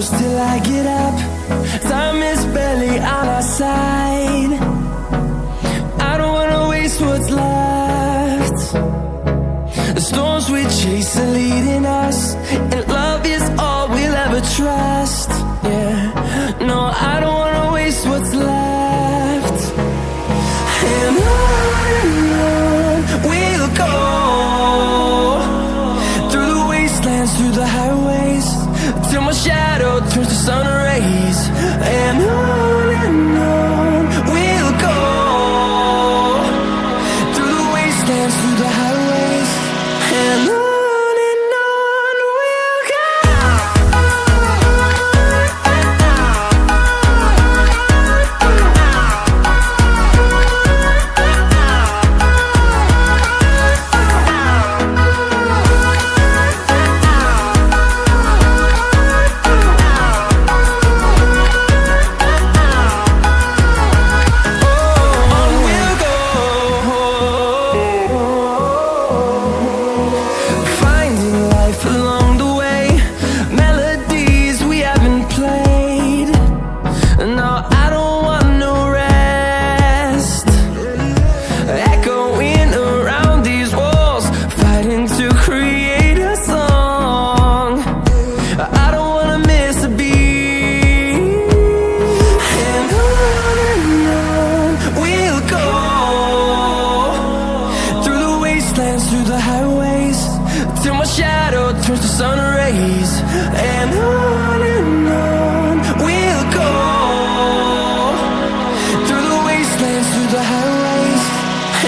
close till I get up. Time is barely on our side. I don't wanna waste what's left. The storms we chase are leading us, and love is all we'll ever trust. Yeah, no, I don't wanna waste what's left. And on we'll go, through the wastelands, through the highways, till my shadow turns to sun rays. And on we'll go, through the wastelands, through the highways, and on we'll go. Through the highways, till my shadow turns to sun rays. And on we'll go, through the wastelands, through the highways,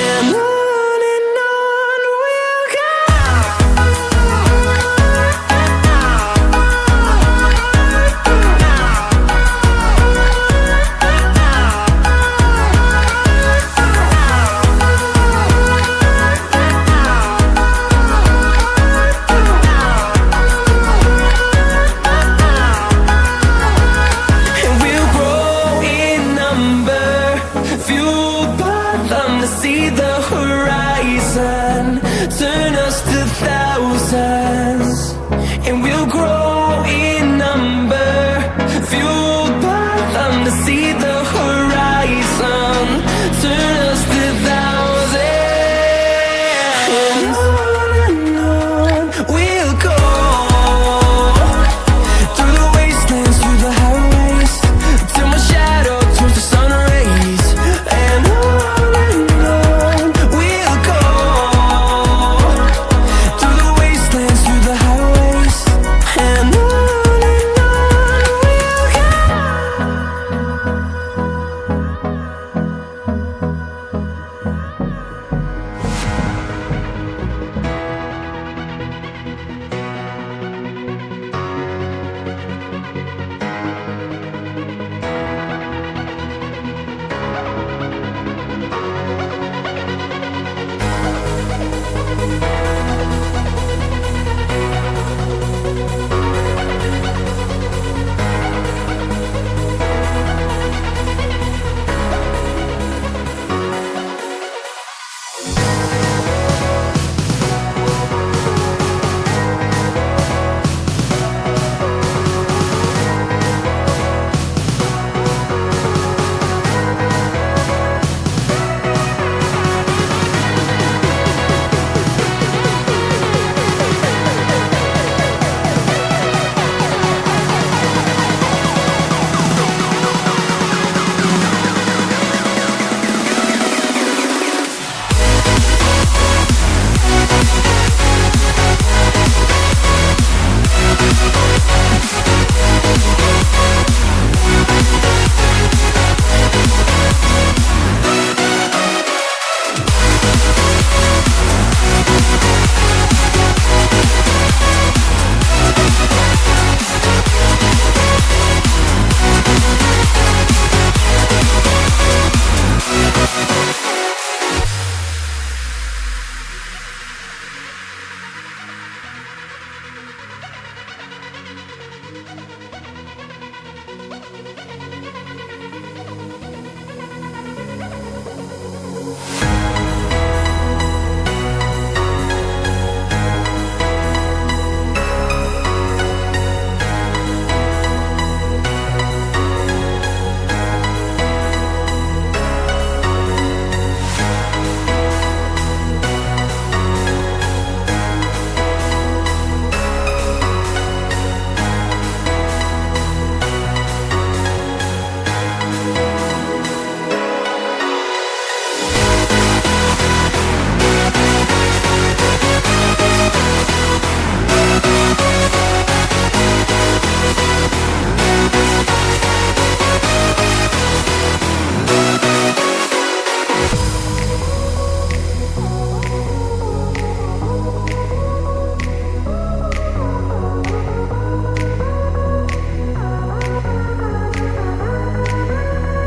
and on we'll go. See the horizon.